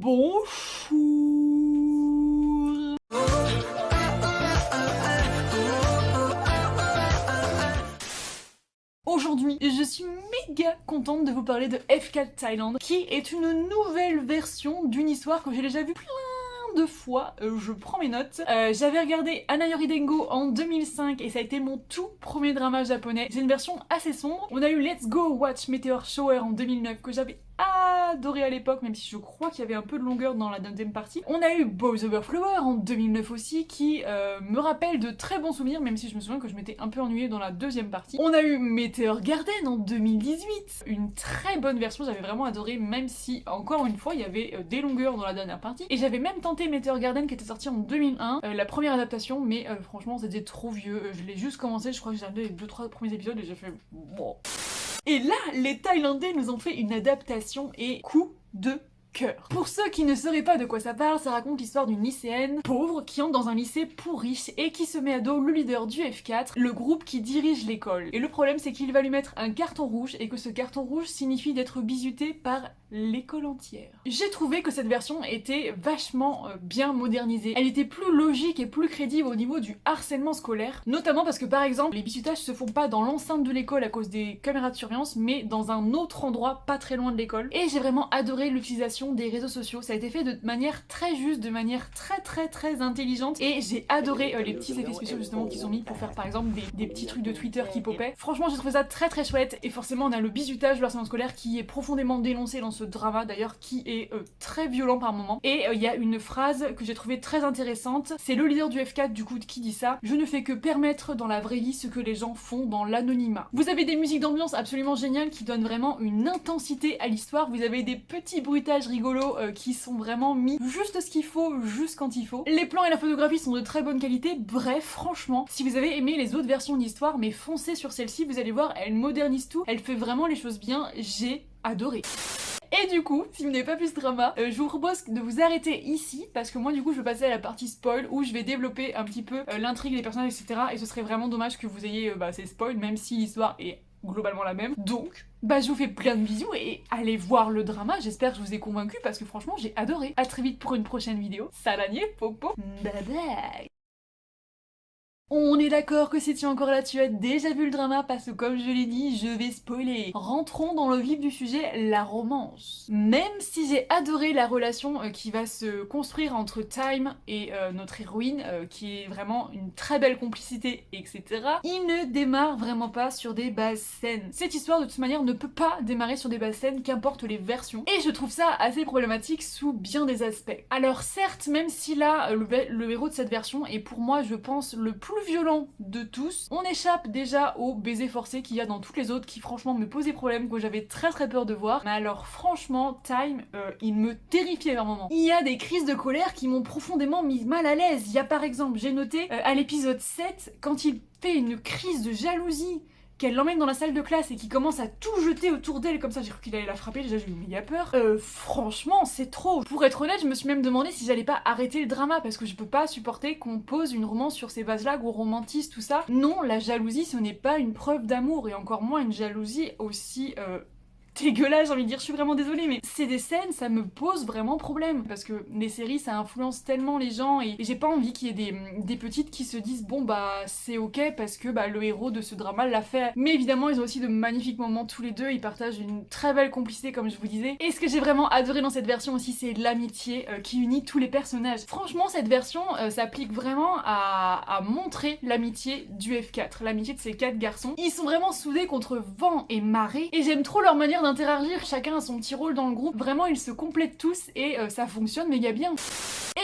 Bonjour. Aujourd'hui, je suis méga contente de vous parler de F4 Thailand, qui est une nouvelle version d'une histoire que j'ai déjà vue plein de fois, je prends mes notes. J'avais regardé Anayori Dengo en 2005 et ça a été mon tout premier drama japonais. C'est une version assez sombre. On a eu Let's Go Watch Meteor Shower en 2009 que j'avais adoré à l'époque, même si je crois qu'il y avait un peu de longueur dans la deuxième partie. On a eu Boys Over Flower en 2009 aussi, qui me rappelle de très bons souvenirs, même si je me souviens que je m'étais un peu ennuyée dans la deuxième partie. On a eu Meteor Garden en 2018, une très bonne version, j'avais vraiment adoré, même si, encore une fois, il y avait des longueurs dans la dernière partie. Et j'avais même tenté Meteor Garden qui était sorti en 2001, la première adaptation, mais franchement c'était trop vieux. Je l'ai juste commencé, je crois que j'ai regardé les 2-3 premiers épisodes et j'ai fait bon. Et là, les Thaïlandais nous ont fait une adaptation et coup de cœur. Pour ceux qui ne sauraient pas de quoi ça parle, ça raconte l'histoire d'une lycéenne pauvre qui entre dans un lycée pour riches et qui se met à dos le leader du F4, le groupe qui dirige l'école. Et le problème c'est qu'il va lui mettre un carton rouge et que ce carton rouge signifie d'être bizuté par l'école entière. J'ai trouvé que cette version était vachement bien modernisée. Elle était plus logique et plus crédible au niveau du harcèlement scolaire, notamment parce que par exemple, les bisutages se font pas dans l'enceinte de l'école à cause des caméras de surveillance, mais dans un autre endroit pas très loin de l'école. Et j'ai vraiment adoré l'utilisation des réseaux sociaux. Ça a été fait de manière très juste, de manière très intelligente, et j'ai adoré les petits effets spéciaux justement qu'ils ont mis pour faire par exemple des petits trucs de Twitter qui popaient. Franchement, j'ai trouvé ça très chouette, et forcément on a le bizutage, le harcèlement scolaire qui est profondément dénoncé dans ce drama d'ailleurs, qui est très violent par moments. Et il y a une phrase que j'ai trouvée très intéressante, c'est le leader du F4 du coup qui dit ça: je ne fais que permettre dans la vraie vie ce que les gens font dans l'anonymat. Vous avez des musiques d'ambiance absolument géniales qui donnent vraiment une intensité à l'histoire, vous avez des petits bruitages rigolos qui sont vraiment mis juste ce qu'il faut, juste quand il faut. Les plans et la photographie sont de très bonne qualité, bref, franchement, si vous avez aimé les autres versions de l'histoire, mais foncez sur celle-ci, vous allez voir, elle modernise tout, elle fait vraiment les choses bien, j'ai adoré. Et du coup, si vous n'avez pas vu ce drama, je vous propose de vous arrêter ici, parce que moi du coup je vais passer à la partie spoil, où je vais développer un petit peu l'intrigue des personnages, etc. Et ce serait vraiment dommage que vous ayez ces spoils, même si l'histoire est globalement la même. Donc, je vous fais plein de bisous et allez voir le drama, j'espère que je vous ai convaincu, parce que franchement j'ai adoré. À très vite pour une prochaine vidéo. Salanier, popo, bye bye. On est d'accord que si tu es encore là, tu as déjà vu le drama, parce que comme je l'ai dit, je vais spoiler. Rentrons dans le vif du sujet, la romance. Même si j'ai adoré la relation qui va se construire entre Time et notre héroïne, qui est vraiment une très belle complicité, etc., il ne démarre vraiment pas sur des bases saines. Cette histoire de toute manière ne peut pas démarrer sur des bases saines, qu'importe les versions. Et je trouve ça assez problématique sous bien des aspects. Alors certes, même si là, le héros de cette version est pour moi, je pense, le plus violent de tous, on échappe déjà au baiser forcé qu'il y a dans toutes les autres, qui franchement me posaient problème, que j'avais très peur de voir. Mais alors franchement, Time, il me terrifiait par moments. Il y a des crises de colère qui m'ont profondément mis mal à l'aise. Il y a par exemple, j'ai noté à l'épisode 7, quand il fait une crise de jalousie, qu'elle l'emmène dans la salle de classe et qui commence à tout jeter autour d'elle comme ça, j'ai cru qu'il allait la frapper, déjà j'ai eu méga peur. Franchement, c'est trop. Pour être honnête, je me suis même demandé si j'allais pas arrêter le drama, parce que je peux pas supporter qu'on pose une romance sur ces bases-là, qu'on romantise tout ça. Non, la jalousie, ce n'est pas une preuve d'amour, et encore moins une jalousie aussi dégueulasse, j'ai envie de dire, je suis vraiment désolée, mais c'est des scènes, ça me pose vraiment problème, parce que les séries, ça influence tellement les gens, et j'ai pas envie qu'il y ait des petites qui se disent bon c'est ok parce que le héros de ce drama l'a fait. Mais évidemment, ils ont aussi de magnifiques moments tous les deux, ils partagent une très belle complicité comme je vous disais, et ce que j'ai vraiment adoré dans cette version aussi, c'est l'amitié qui unit tous les personnages. Franchement, cette version s'applique vraiment à montrer l'amitié du F4, l'amitié de ces 4 garçons. Ils sont vraiment soudés contre vent et marée, et j'aime trop leur manière d'interagir, chacun a son petit rôle dans le groupe, vraiment ils se complètent tous et ça fonctionne méga bien.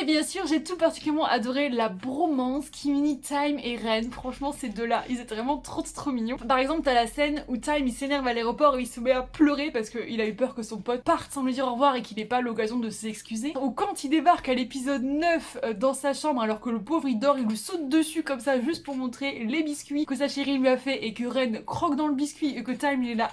Et bien sûr, j'ai tout particulièrement adoré la bromance qui unit Time et Ren. Franchement, ces deux-là, ils étaient vraiment trop mignons. Par exemple, t'as la scène où Time il s'énerve à l'aéroport et il se met à pleurer parce qu'il a eu peur que son pote parte sans lui dire au revoir et qu'il n'ait pas l'occasion de s'excuser. Ou quand il débarque à l'épisode 9 dans sa chambre alors que le pauvre il dort, il lui saute dessus comme ça juste pour montrer les biscuits que sa chérie lui a fait et que Ren croque dans le biscuit et que Time il est là.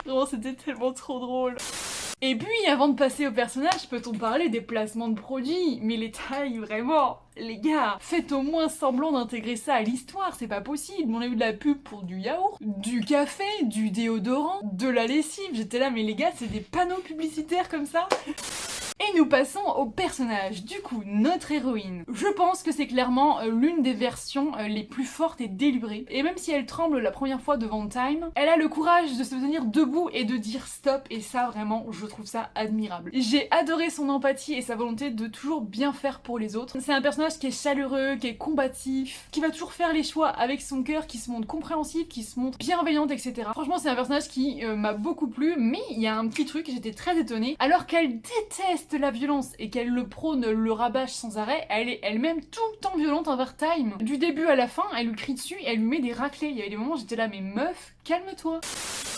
Vraiment, c'était tellement trop drôle. Et puis, avant de passer au personnage, peut-on parler des placements de produits? Mais les tailles, vraiment, les gars, faites au moins semblant d'intégrer ça à l'histoire, c'est pas possible. On a eu de la pub pour du yaourt, du café, du déodorant, de la lessive. J'étais là, mais les gars, c'est des panneaux publicitaires comme ça. Et nous passons au personnage. Du coup, notre héroïne. Je pense que c'est clairement l'une des versions les plus fortes et délurées. Et même si elle tremble la première fois devant Time, elle a le courage de se tenir debout et de dire stop. Et ça, vraiment, je trouve ça admirable. J'ai adoré son empathie et sa volonté de toujours bien faire pour les autres. C'est un personnage qui est chaleureux, qui est combatif, qui va toujours faire les choix avec son cœur, qui se montre compréhensif, qui se montre bienveillante, etc. Franchement, c'est un personnage qui m'a beaucoup plu, mais il y a un petit truc, j'étais très étonnée. Alors qu'elle déteste la violence et qu'elle le prône, le rabâche sans arrêt, elle est elle-même tout le temps violente envers Time. Du début à la fin, elle lui crie dessus et elle lui met des raclées. Il y avait des moments où j'étais là, mais meuf, calme-toi.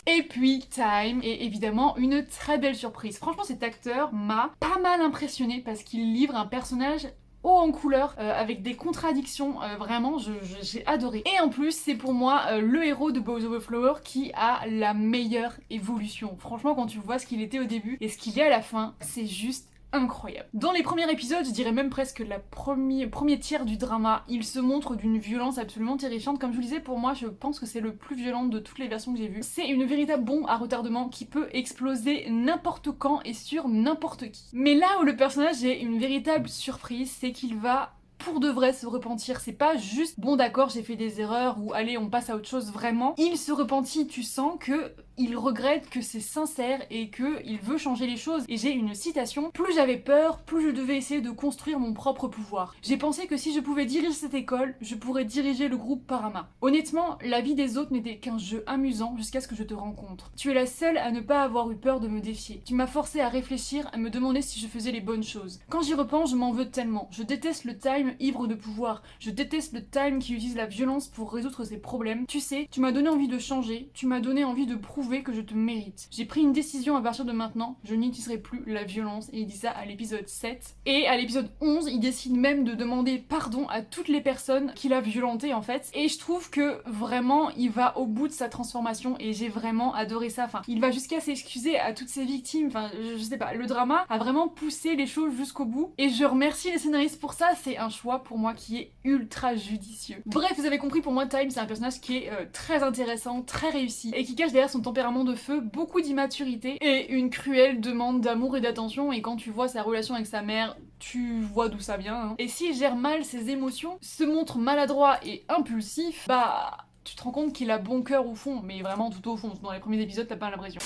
Et puis Time est évidemment une très belle surprise. Franchement, cet acteur m'a pas mal impressionnée parce qu'il livre un personnage haut en couleur, avec des contradictions, vraiment j'ai adoré. Et en plus c'est pour moi le héros de Boys Over Flower qui a la meilleure évolution. Franchement quand tu vois ce qu'il était au début et ce qu'il est à la fin, c'est juste incroyable. Dans les premiers épisodes, je dirais même presque la premier tiers du drama, il se montre d'une violence absolument terrifiante. Comme je vous le disais, pour moi, je pense que c'est le plus violent de toutes les versions que j'ai vues. C'est une véritable bombe à retardement qui peut exploser n'importe quand et sur n'importe qui. Mais là où le personnage est une véritable surprise, c'est qu'il va pour de vrai se repentir. C'est pas juste bon d'accord j'ai fait des erreurs ou allez on passe à autre chose. Vraiment il se repentit, tu sens que il regrette, que c'est sincère et que il veut changer les choses. Et j'ai une citation: plus j'avais peur, plus je devais essayer de construire mon propre pouvoir. J'ai pensé que si je pouvais diriger cette école, je pourrais diriger le groupe Parama. Honnêtement, la vie des autres n'était qu'un jeu amusant jusqu'à ce que je te rencontre. Tu es la seule à ne pas avoir eu peur de me défier. Tu m'as forcé à réfléchir, à me demander si je faisais les bonnes choses. Quand j'y repense, je m'en veux tellement. Je déteste le Time ivre de pouvoir. Je déteste le Time qui utilise la violence pour résoudre ses problèmes. Tu sais, tu m'as donné envie de changer, tu m'as donné envie de prouver que je te mérite. J'ai pris une décision à partir de maintenant, je n'utiliserai plus la violence. Et il dit ça à l'épisode 7. Et à l'épisode 11, il décide même de demander pardon à toutes les personnes qu'il a violentées en fait. Et je trouve que vraiment, il va au bout de sa transformation et j'ai vraiment adoré ça. Enfin, il va jusqu'à s'excuser à toutes ses victimes. Enfin, je sais pas, le drama a vraiment poussé les choses jusqu'au bout. Et je remercie les scénaristes pour ça, c'est un choix pour moi qui est ultra judicieux. Bref, vous avez compris, pour moi, Time, c'est un personnage qui est très intéressant, très réussi, et qui cache derrière son tempérament de feu beaucoup d'immaturité et une cruelle demande d'amour et d'attention. Et quand tu vois sa relation avec sa mère, tu vois d'où ça vient. Hein. Et s'il gère mal ses émotions, se montre maladroit et impulsif, bah tu te rends compte qu'il a bon cœur au fond, mais vraiment tout au fond. Dans les premiers épisodes, t'as pas l'impression.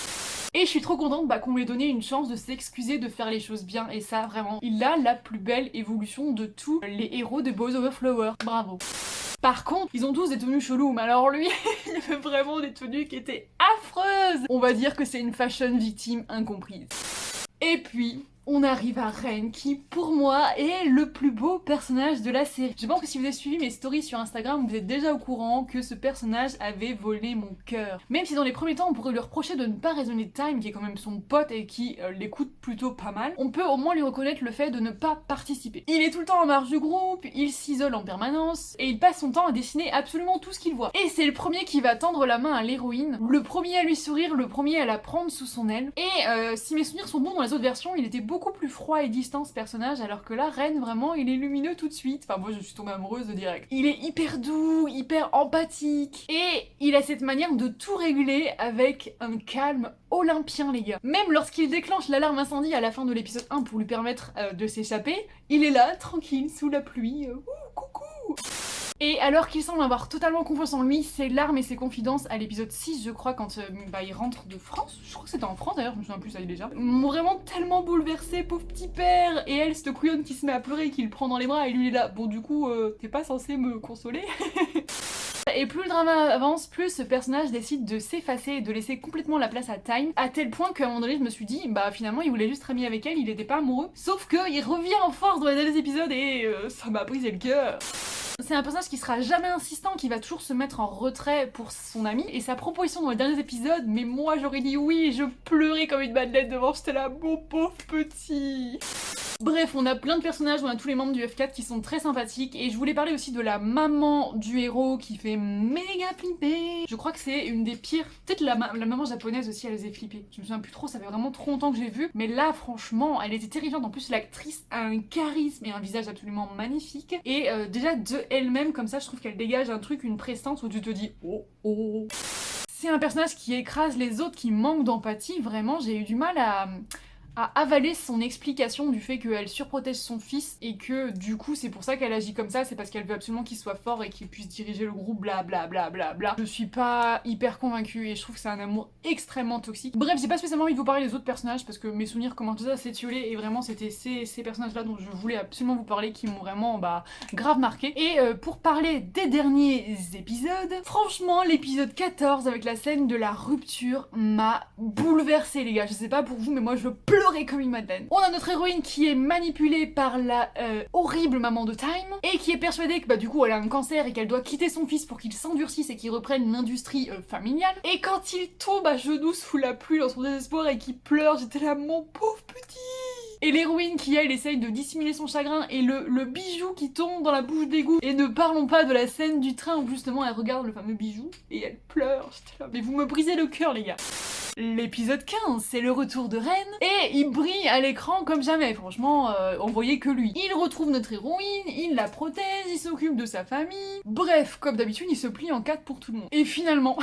Et je suis trop contente qu'on lui ait donné une chance de s'excuser, de faire les choses bien, et ça, vraiment, il a la plus belle évolution de tous les héros de Boys Over Flower. Bravo. Par contre, ils ont tous des tenues cheloues, mais alors lui, il avait vraiment des tenues qui étaient affreuses. On va dire que c'est une fashion victime incomprise. Et puis, on arrive à Ren qui, pour moi, est le plus beau personnage de la série. Je pense que si vous avez suivi mes stories sur Instagram, vous êtes déjà au courant que ce personnage avait volé mon cœur. Même si dans les premiers temps, on pourrait lui reprocher de ne pas raisonner de Time, qui est quand même son pote et qui l'écoute plutôt pas mal, on peut au moins lui reconnaître le fait de ne pas participer. Il est tout le temps en marge du groupe, il s'isole en permanence, et il passe son temps à dessiner absolument tout ce qu'il voit. Et c'est le premier qui va tendre la main à l'héroïne, le premier à lui sourire, le premier à la prendre sous son aile. Et si mes souvenirs sont bons, dans les autres versions, il était beaucoup plus froid et distant ce personnage, alors que là, Ren, vraiment, il est lumineux tout de suite. Enfin, moi, je suis tombée amoureuse de direct. Il est hyper doux, hyper empathique, et il a cette manière de tout réguler avec un calme olympien, les gars. Même lorsqu'il déclenche l'alarme incendie à la fin de l'épisode 1 pour lui permettre de s'échapper, il est là, tranquille, sous la pluie. Coucou. Et alors qu'il semble avoir totalement confiance en lui, ses larmes et ses confidences à l'épisode 6, je crois, quand il rentre de France, je crois que c'était en France d'ailleurs, je me souviens plus, ça y est déjà, m'ont vraiment tellement bouleversé, pauvre petit père. Et elle, cette couillonne qui se met à pleurer et qui le prend dans les bras, et lui il est là, bon du coup, t'es pas censé me consoler. Et plus le drama avance, plus ce personnage décide de s'effacer et de laisser complètement la place à Time, à tel point qu'à un moment donné je me suis dit, bah finalement il voulait juste être ami avec elle, il était pas amoureux. Sauf qu'il revient en force dans les derniers épisodes et ça m'a brisé le cœur. C'est un personnage qui sera jamais insistant, qui va toujours se mettre en retrait pour son ami, et sa proposition dans les derniers épisodes, mais moi j'aurais dit oui, je pleurais comme une madeleine devant, j'étais là, mon pauvre petit. Bref, on a plein de personnages, on a tous les membres du F4 qui sont très sympathiques, et je voulais parler aussi de la maman du héros qui fait méga flipper. Je crois que c'est une des pires, peut-être la maman japonaise aussi elle les a flippés. Je me souviens plus trop, ça fait vraiment trop longtemps que j'ai vu, mais là franchement elle était terrifiante. En plus l'actrice a un charisme et un visage absolument magnifique, et déjà de elle-même comme ça je trouve qu'elle dégage un truc, une prestance où tu te dis oh oh. C'est un personnage qui écrase les autres, qui manque d'empathie, vraiment j'ai eu du mal a avalé son explication du fait qu'elle surprotège son fils et que du coup c'est pour ça qu'elle agit comme ça, c'est parce qu'elle veut absolument qu'il soit fort et qu'il puisse diriger le groupe, bla bla bla bla bla. Je suis pas hyper convaincue et je trouve que c'est un amour extrêmement toxique. Bref, j'ai pas spécialement envie de vous parler des autres personnages parce que mes souvenirs commencent à s'étioler et vraiment c'était ces personnages-là dont je voulais absolument vous parler qui m'ont vraiment grave marqué. Et pour parler des derniers épisodes, franchement l'épisode 14 avec la scène de la rupture m'a bouleversée les gars. Je sais pas pour vous mais moi je pleurais comme une madeleine. On a notre héroïne qui est manipulée par la horrible maman de Time et qui est persuadée que du coup elle a un cancer et qu'elle doit quitter son fils pour qu'il s'endurcisse et qu'il reprenne l'industrie familiale. Et quand il tombe à genoux sous la pluie dans son désespoir et qu'il pleure, j'étais là mon pauvre petit. Et l'héroïne qui elle essaye de dissimuler son chagrin et le bijou qui tombe dans la bouche d'égout. Et ne parlons pas de la scène du train où justement elle regarde le fameux bijou et elle pleure. J'étais là, mais vous me brisez le cœur les gars. L'épisode 15, c'est le retour de Ren, et il brille à l'écran comme jamais, franchement, on voyait que lui. Il retrouve notre héroïne, il la protège, il s'occupe de sa famille, bref, comme d'habitude, il se plie en quatre pour tout le monde. Et finalement...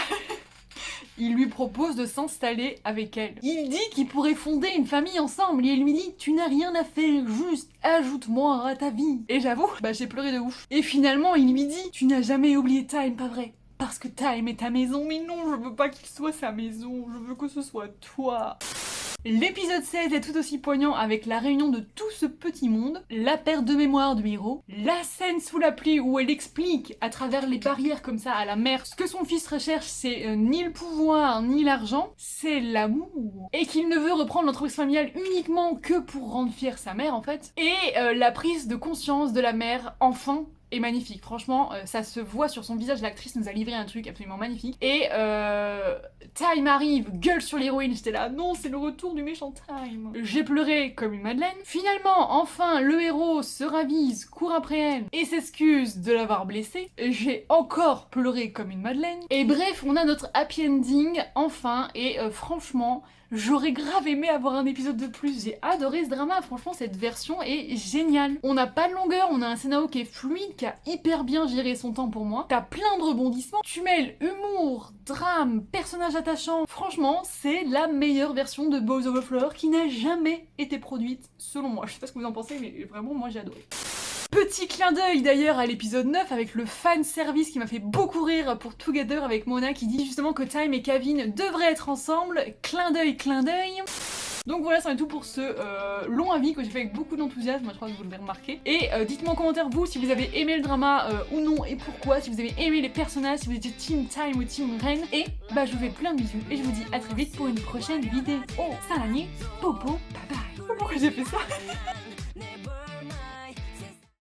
il lui propose de s'installer avec elle. Il dit qu'ils pourraient fonder une famille ensemble et il lui dit « Tu n'as rien à faire, juste ajoute-moi à ta vie ». Et j'avoue, j'ai pleuré de ouf. Et finalement, il lui dit « Tu n'as jamais oublié Time, pas vrai ? Parce que Time est ta maison, mais non, je veux pas qu'il soit sa maison, je veux que ce soit toi ». L'épisode 16 est tout aussi poignant avec la réunion de tout ce petit monde, la perte de mémoire du héros, la scène sous la pluie où elle explique à travers les barrières comme ça à la mère ce que son fils recherche, c'est ni le pouvoir ni l'argent, c'est l'amour. Et qu'il ne veut reprendre l'entreprise familiale uniquement que pour rendre fière sa mère en fait. Et la prise de conscience de la mère enfin est magnifique, franchement ça se voit sur son visage, l'actrice nous a livré un truc absolument magnifique. Et Time arrive, gueule sur l'héroïne, j'étais là, non c'est le retour du méchant Time. J'ai pleuré comme une madeleine. Finalement, enfin, le héros se ravise, court après elle et s'excuse de l'avoir blessée. J'ai encore pleuré comme une madeleine. Et bref, on a notre happy ending, enfin, et franchement... j'aurais grave aimé avoir un épisode de plus, j'ai adoré ce drama, franchement cette version est géniale. On n'a pas de longueur, on a un scénario qui est fluide, qui a hyper bien géré son temps pour moi. T'as plein de rebondissements, tu mêles humour, drame, personnages attachants. Franchement, c'est la meilleure version de Boys Over Flower qui n'a jamais été produite, selon moi. Je sais pas ce que vous en pensez, mais vraiment moi j'ai adoré. Petit clin d'œil d'ailleurs à l'épisode 9 avec le fan service qui m'a fait beaucoup rire pour Together avec Mona qui dit justement que Time et Kevin devraient être ensemble. Clin d'œil, clin d'œil. Donc voilà, ça en est tout pour ce long avis que j'ai fait avec beaucoup d'enthousiasme, je crois que vous l'avez remarqué. Et dites-moi en commentaire vous si vous avez aimé le drama ou non et pourquoi, si vous avez aimé les personnages, si vous étiez Team Time ou Team Ren. Et je vous fais plein de bisous et je vous dis à très vite pour une prochaine vidéo. Oh, ça popo, bye bye. Pourquoi j'ai fait ça?